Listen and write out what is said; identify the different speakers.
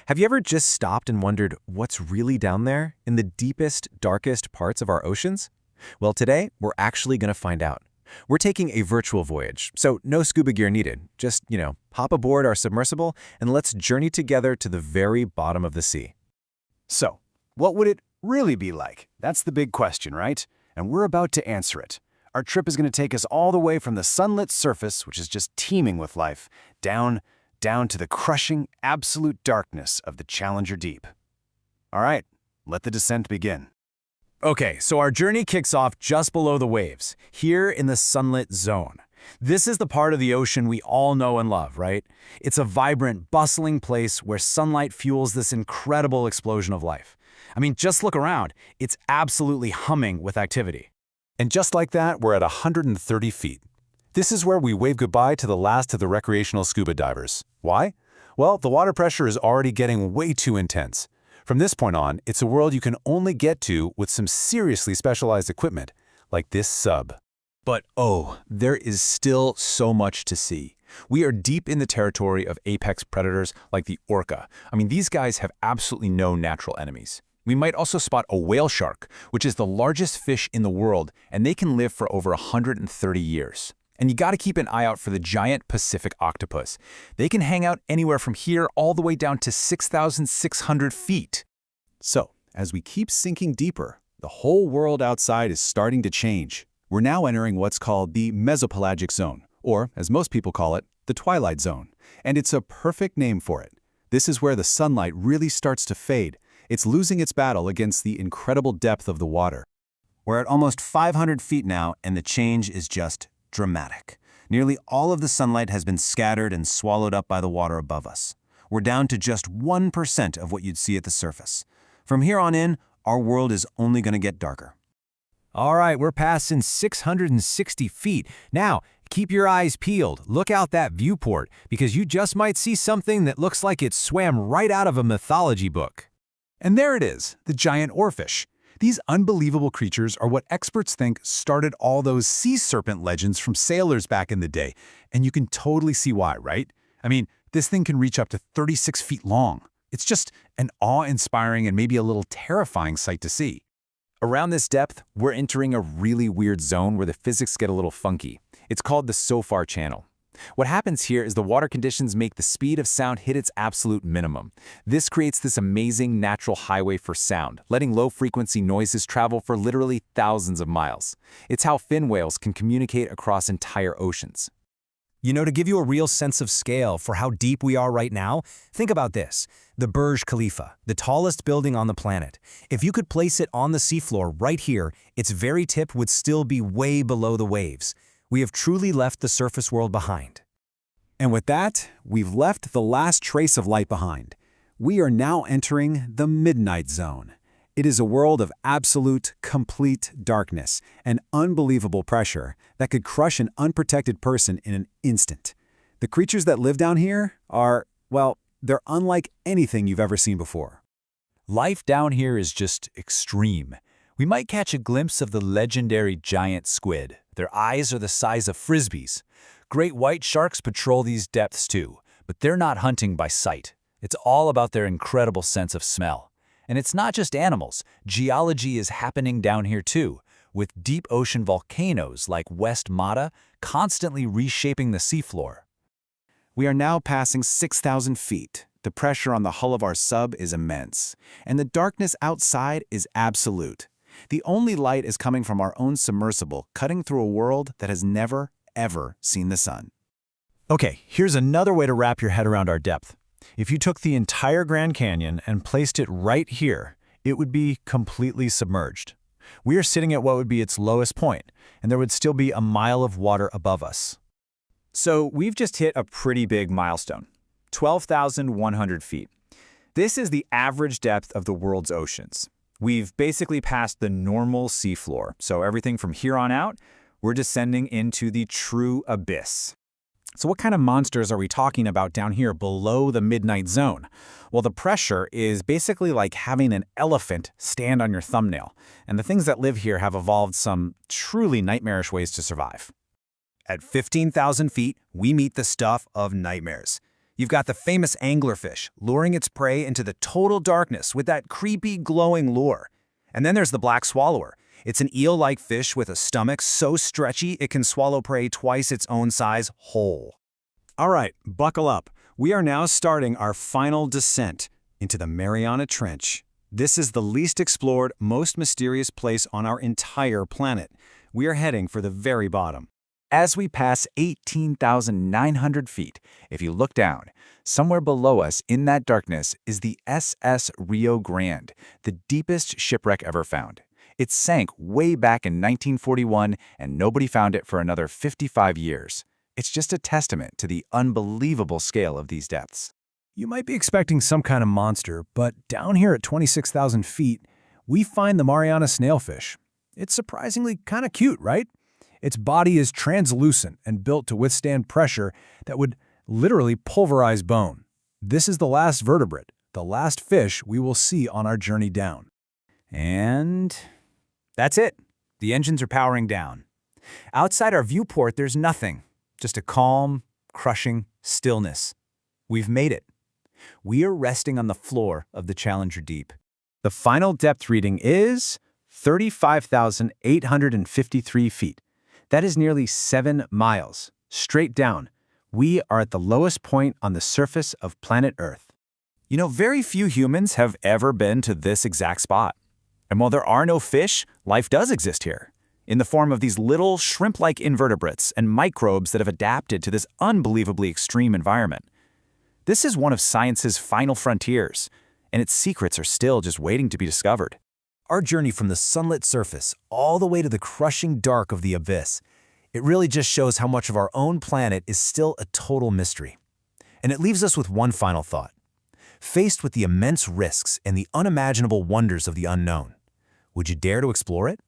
Speaker 1: Have you ever just stopped and wondered what's really down there in the deepest, darkest parts of our oceans? Well, today, we're actually going to find out. We're taking a virtual voyage, so no scuba gear needed. Just, hop aboard our submersible and let's journey together to the very bottom of the sea.
Speaker 2: So, what would it really be like? That's the big question, right? And we're about to answer it. Our trip is going to take us all the way from the sunlit surface, which is just teeming with life, down to the crushing, absolute darkness of the Challenger Deep. All right, let the descent begin.
Speaker 3: Okay, so our journey kicks off just below the waves, here in the sunlit zone. This is the part of the ocean we all know and love, right? It's a vibrant, bustling place where sunlight fuels this incredible explosion of life. I mean, just look around. It's absolutely humming with activity.
Speaker 4: And just like that, we're at 130 feet. This is where we wave goodbye to the last of the recreational scuba divers. Why? Well, the water pressure is already getting way too intense. From this point on, it's a world you can only get to with some seriously specialized equipment, like this sub.
Speaker 1: But there is still so much to see. We are deep in the territory of apex predators like the orca. I mean, these guys have absolutely no natural enemies. We might also spot a whale shark, which is the largest fish in the world, and they can live for over 130 years. And you gotta keep an eye out for the giant Pacific octopus. They can hang out anywhere from here all the way down to 6,600 feet.
Speaker 2: So, as we keep sinking deeper, the whole world outside is starting to change. We're now entering what's called the mesopelagic zone, or, as most people call it, the twilight zone. And it's a perfect name for it. This is where the sunlight really starts to fade. It's losing its battle against the incredible depth of the water.
Speaker 5: We're at almost 500 feet now, and the change is just dramatic. Nearly all of the sunlight has been scattered and swallowed up by the water above us. We're down to just 1% of what you'd see at the surface. From here on in, our world is only going to get darker.
Speaker 3: All right, we're passing 660 feet. Now, keep your eyes peeled. Look out that viewport, because you just might see something that looks like it swam right out of a mythology book.
Speaker 4: And there it is, the giant oarfish. These unbelievable creatures are what experts think started all those sea serpent legends from sailors back in the day. And you can totally see why, right? I mean, this thing can reach up to 36 feet long. It's just an awe-inspiring and maybe a little terrifying sight to see.
Speaker 1: Around this depth, we're entering a really weird zone where the physics get a little funky. It's called the SOFAR channel. What happens here is the water conditions make the speed of sound hit its absolute minimum. This creates this amazing natural highway for sound, letting low-frequency noises travel for literally thousands of miles. It's how fin whales can communicate across entire oceans.
Speaker 3: To give you a real sense of scale for how deep we are right now, think about this. The Burj Khalifa, the tallest building on the planet. If you could place it on the seafloor right here, its very tip would still be way below the waves. We have truly left the surface world behind.
Speaker 2: And with that, we've left the last trace of light behind. We are now entering the midnight zone. It is a world of absolute, complete darkness and unbelievable pressure that could crush an unprotected person in an instant. The creatures that live down here are, well, they're unlike anything you've ever seen before.
Speaker 3: Life down here is just extreme. We might catch a glimpse of the legendary giant squid. Their eyes are the size of frisbees. Great white sharks patrol these depths too, but they're not hunting by sight. It's all about their incredible sense of smell. And it's not just animals. Geology is happening down here too, with deep ocean volcanoes like West Mata constantly reshaping the seafloor.
Speaker 2: We are now passing 6,000 feet. The pressure on the hull of our sub is immense, and the darkness outside is absolute. The only light is coming from our own submersible, cutting through a world that has never, ever seen the sun.
Speaker 3: Okay, here's another way to wrap your head around our depth. If you took the entire Grand Canyon and placed it right here, it would be completely submerged. We are sitting at what would be its lowest point, and there would still be a mile of water above us.
Speaker 6: So we've just hit a pretty big milestone, 12,100 feet. This is the average depth of the world's oceans. We've basically passed the normal seafloor, so everything from here on out, we're descending into the true abyss.
Speaker 7: So what kind of monsters are we talking about down here below the midnight zone? Well, the pressure is basically like having an elephant stand on your thumbnail, and the things that live here have evolved some truly nightmarish ways to survive.
Speaker 5: At 15,000 feet, we meet the stuff of nightmares. You've got the famous anglerfish, luring its prey into the total darkness with that creepy, glowing lure. And then there's the black swallower. It's an eel-like fish with a stomach so stretchy it can swallow prey twice its own size whole. All right, buckle up. We are now starting our final descent into the Mariana Trench. This is the least explored, most mysterious place on our entire planet. We are heading for the very bottom.
Speaker 3: As we pass 18,900 feet, if you look down, somewhere below us in that darkness is the SS Rio Grande, the deepest shipwreck ever found. It sank way back in 1941, and nobody found it for another 55 years. It's just a testament to the unbelievable scale of these depths.
Speaker 1: You might be expecting some kind of monster, but down here at 26,000 feet, we find the Mariana snailfish. It's surprisingly kind of cute, right? Its body is translucent and built to withstand pressure that would literally pulverize bone. This is the last vertebrate, the last fish we will see on our journey down.
Speaker 6: And that's it. The engines are powering down. Outside our viewport, there's nothing. Just a calm, crushing stillness. We've made it. We are resting on the floor of the Challenger Deep. The final depth reading is 35,853 feet. That is nearly 7 miles, straight down. We are at the lowest point on the surface of planet Earth.
Speaker 3: You know, very few humans have ever been to this exact spot. And while there are no fish, life does exist here, in the form of these little shrimp-like invertebrates and microbes that have adapted to this unbelievably extreme environment. This is one of science's final frontiers, and its secrets are still just waiting to be discovered.
Speaker 5: Our journey from the sunlit surface all the way to the crushing dark of the abyss, it really just shows how much of our own planet is still a total mystery. And it leaves us with one final thought. Faced with the immense risks and the unimaginable wonders of the unknown, would you dare to explore it?